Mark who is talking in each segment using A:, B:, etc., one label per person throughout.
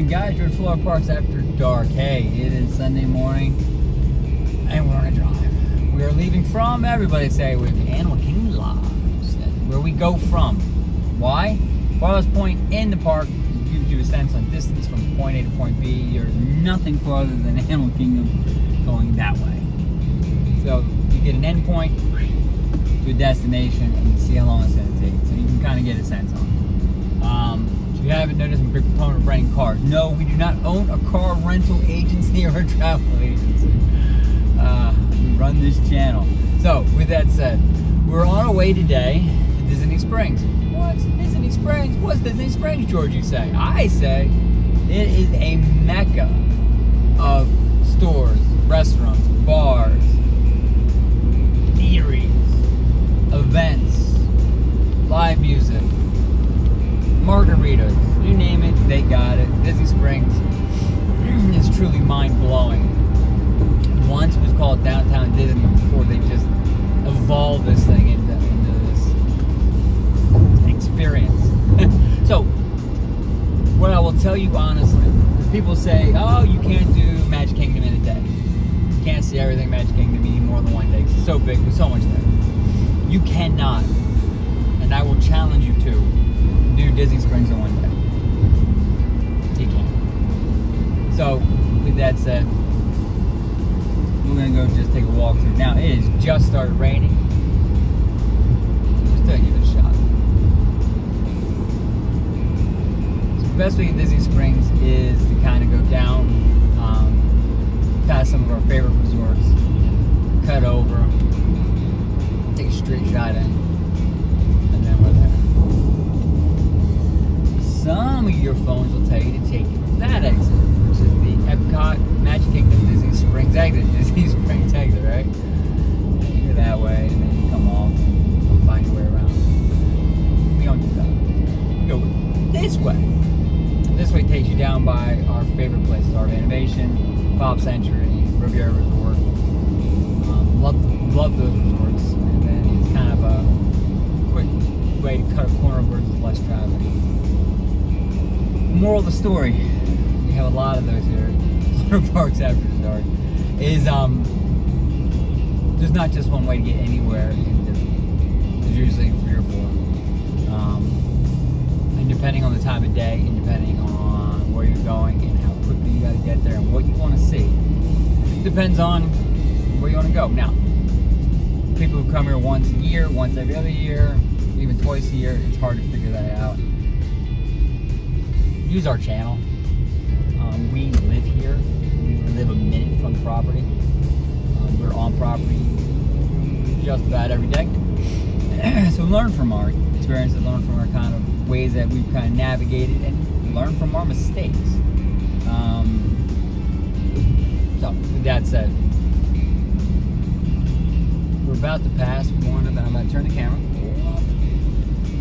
A: morning, guys. We're at Florida Parks After Dark. Hey, it is Sunday morning, and we're on a drive. We are leaving from, everybody say with me, Animal Kingdom Lodge, where we go from. Why? Farthest point in the park gives you a sense on distance from point A to point B. There's nothing farther than Animal Kingdom going that way. So you get an end point to a destination, and you see how long it's going to take. So you can kind of get a sense on it. If you haven't noticed, I'm a big proponent of renting cars. No, we do not own a car rental agency or a travel agency. We run this channel. So, with that said, we're on our way today to Disney Springs. What's Disney Springs? What's Disney Springs, George, you say? I say it is a mecca of stores, restaurants, bars, eateries, events, live music, margaritas, you name it, they got it. Disney Springs is truly mind-blowing. Once it was called Downtown Disney before they just evolved this thing into this experience. So, what I will tell you honestly, is people say, oh, you can't do Magic Kingdom in a day. You can't see everything Magic Kingdom in more than one day. It's so big, there's so much there. You cannot, and I will challenge you to, do Disney Springs in one day. You can't. So, with that said, we're going to go just take a walk through. Now, it has just started raining. We're still going to give it a shot. So the best way to Disney Springs is to kind of go down past some of our favorite resorts, cut over, take a straight shot in, and then we're there. Some of your phones will tell you to take that exit, which is the Epcot, Magic Kingdom, Disney Springs exit. Disney Springs exit, right? You go that way, and then you come off and find your way around. We don't do that. We go this way. This way takes you down by our favorite places: Art of Animation, Pop Century, Riviera Resort. Love those resorts. And then it's kind of a quick way to cut a corner where there's less traffic. Moral of the story, we have a lot of those here at Florida Parks After Dark, is there's not just one way to get anywhere in Disney. There's usually 3 or 4. And depending on the time of day, and depending on where you're going and how quickly you got to get there and what you want to see, depends on where you want to go. Now, people who come here once a year, once every other year, even twice a year, it's hard to figure that out. Use our channel. We live here. We live a minute from the property. We're on property just about every day. So learn from our experiences, learn from our kind of ways that we've kind of navigated, and learn from our mistakes. So with that said, we're about to pass one of them. I'm going to turn the camera.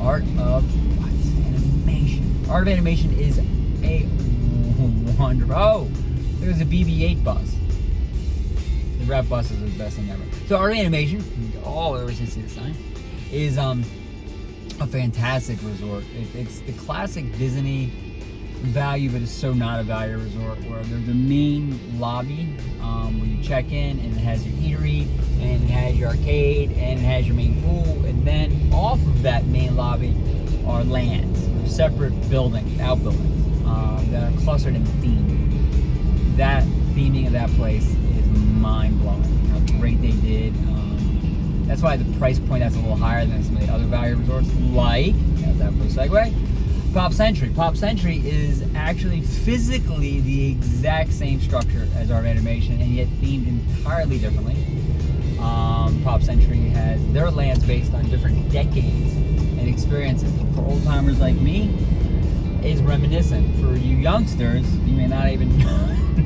A: Art of Animation. Art of Animation is a wonderful. Oh, there's a BB-8 bus. The red buses are the best thing ever. So Art of Animation, ever since the sign, is a fantastic resort. It's the classic Disney value, but it's so not a value resort, where there's a main lobby where you check in, and it has your eatery, and it has your arcade, and it has your main pool, and then off of that main lobby are lands. They're separate buildings, outbuildings, that are clustered in theme. That theming of that place is mind-blowing. How great they did. That's why the price point that's a little higher than some of the other value resorts, like, how's that for a segue? Pop Century. Pop Century is actually physically the exact same structure as Art of Animation, and yet themed entirely differently. Pop Century has their lands based on different decades and experiences. For old timers like me, it's reminiscent. For you youngsters, you may not even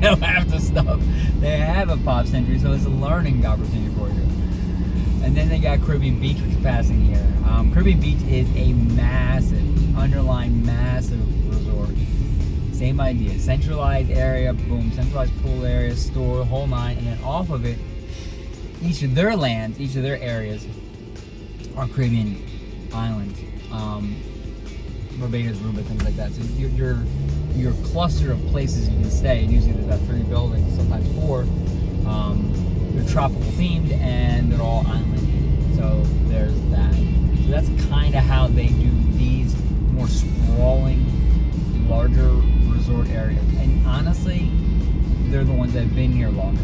A: know half the stuff they have at Pop Century, so it's a learning opportunity for you. And then they got Carribean Beach, which is passing here. Carribean Beach is a massive, underlined massive resort. Same idea, centralized area, boom, centralized pool area, store, whole nine, and then off of it, each of their lands, each of their areas are Caribbean islands. Barbados, Aruba, things like that. So your cluster of places you can stay, and usually there's about 3 buildings, sometimes 4. They're tropical themed and they're all island. So there's that. So that's kind of how they do these more sprawling, larger resort areas. And honestly, they're the ones that have been here longer.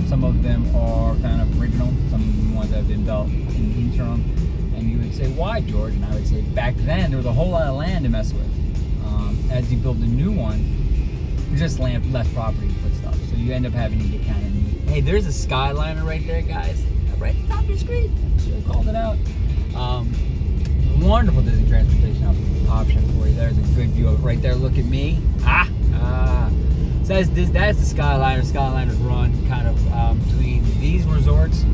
A: Some of them are kind of original, some of them ones that have been built in the interim. And you would say, why, George? And I would say, back then, there was a whole lot of land to mess with. As you build a new one, there's just less property to put stuff. So you end up having to get kind of neat. Hey, there's a Skyliner right there, guys. Right at the top of your screen. I should have called it out. Wonderful Disney transportation option for you. There's a good view of it right there. Look at me. So that's the Skyliner. Skyliners run kind of between these resorts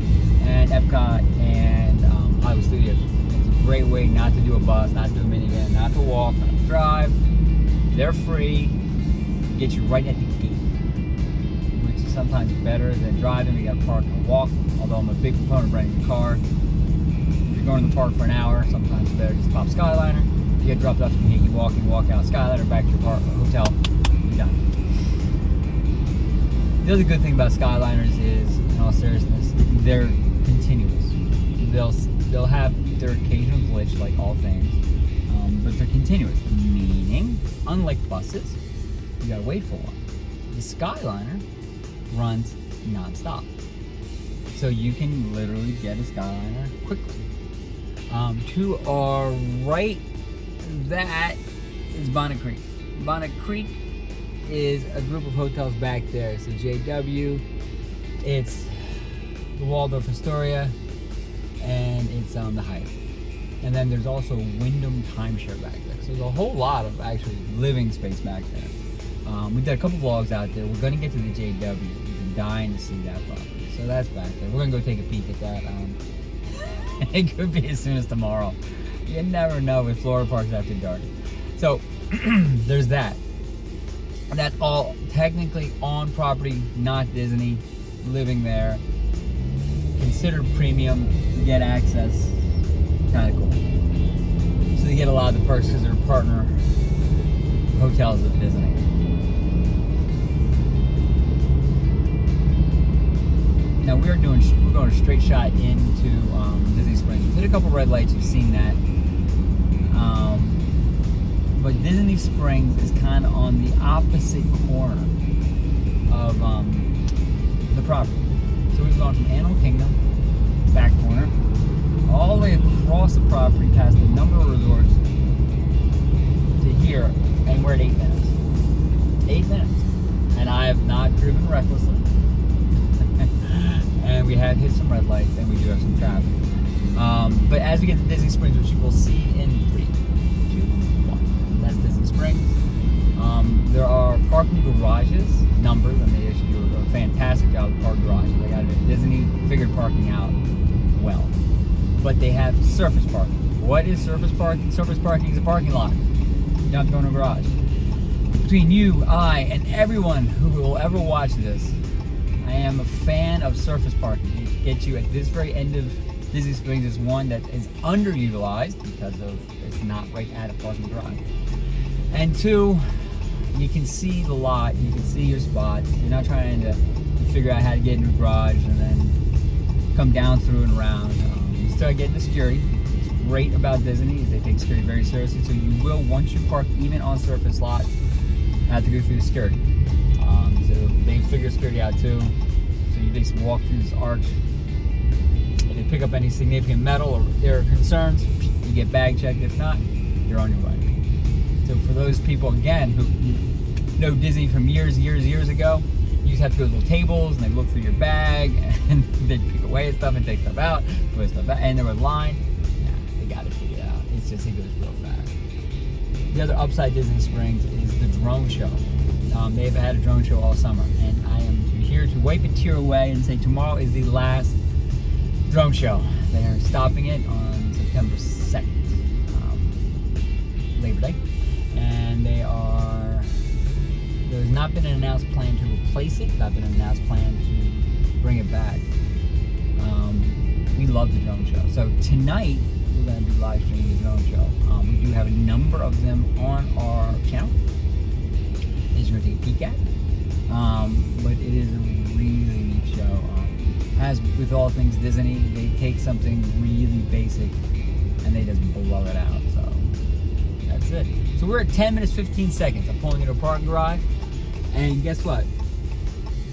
A: and Epcot and Hollywood Studios. It's a great way not to do a bus, not to do a minivan, not to walk, not to drive. They're free. Get you right at the gate, which is sometimes better than driving. You got to park and walk. Although I'm a big proponent of renting a car. If you're going to the park for an hour, sometimes it's better just pop Skyliner. You get dropped off at the gate, you walk out Skyliner, back to your hotel, you're done. The other good thing about Skyliners is, in all seriousness, they're continuous. They'll have their occasional glitch, like all things, but they're continuous. Meaning, unlike buses, you gotta wait for one. The Skyliner runs non-stop, so you can literally get a Skyliner quickly. To our right, that is Bonnet Creek. Bonnet Creek is a group of hotels back there. It's the JW, it's the Waldorf Astoria, and it's the Hyatt. And then there's also Wyndham Timeshare back there. So there's a whole lot of actually living space back there. We did a couple vlogs out there. We're going to get to the JW. We've been dying to see that property. So that's back there. We're going to go take a peek at that. It could be as soon as tomorrow. You never know with Florida parks after dark. So there's that. That's all technically on property, not Disney, living there. Considered premium, you get access, kind of cool. So they get a lot of the perks because they're partner hotels with Disney. Now we're going a straight shot into Disney Springs. We did a couple red lights, you've seen that. But Disney Springs is kind of on the opposite corner of the property. So we've gone from Animal Kingdom, back corner, all the way across the property past a number of resorts to here, and we're at 8 minutes. 8 minutes. And I have not driven recklessly. And we have hit some red lights, and we do have some traffic. But as we get to Disney Springs, which you will see in 3, 2, 1, that's Disney Springs. There are parking garages, numbers, and they actually do a fantastic job with parking garages. They got Disney figured parking out well. But they have surface parking. What is surface parking? Surface parking is a parking lot. You don't have to go in a garage. Between you, I, and everyone who will ever watch this, I am a fan of surface parking. It gets you at this very end of Disney Springs is one that is underutilized because of it's not right at a parking garage. And 2, you can see the lot, you can see your spots. You're not trying to figure out how to get into the garage and then come down through and around. You start getting the security. What's great about Disney is they take security very seriously. So you will, once you park even on surface lots, have to go through the security. So they figure security out too. So you basically walk through this arch. If they pick up any significant metal or there are concerns, you get bag checked. If not, you're on your way. So for those people, again, who know Disney from years ago, you just have to go to little tables and they look through your bag and they pick away stuff and take stuff out, put stuff back, and there was a line. Nah, they got it figured out. It's just, it goes real fast. The other upside Disney Springs is the drone show. They've had a drone show all summer, and I am here to wipe a tear away and say tomorrow is the last drone show. They're stopping it on September 2nd, Labor Day, and there's not been an announced plan to replace it, not been an announced plan to bring it back. We love the drone show. So tonight, we're going to be live streaming the drone show. We do have a number of them on our channel that you're going to take a peek at. But it is a really neat show. As with all things Disney, they take something really basic and they just blow it out. So that's it. So we're at 10 minutes 15 seconds. I'm pulling into a parking garage, and guess what?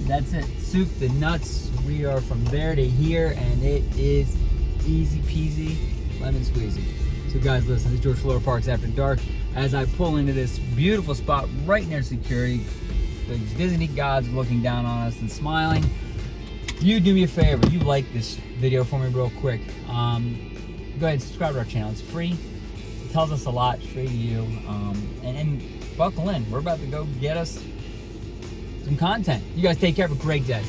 A: That's it. Soup the nuts. We are from there to here, and it is easy peasy, lemon squeezy. So guys, listen, this is George Florida Parks After Dark. As I pull into this beautiful spot right near security, the Disney gods looking down on us and smiling. You do me a favor, you like this video for me real quick. Go ahead and subscribe to our channel. It's free. It tells us a lot. It's free to you. And buckle in. We're about to go get us some content. You guys take care. Have a great day.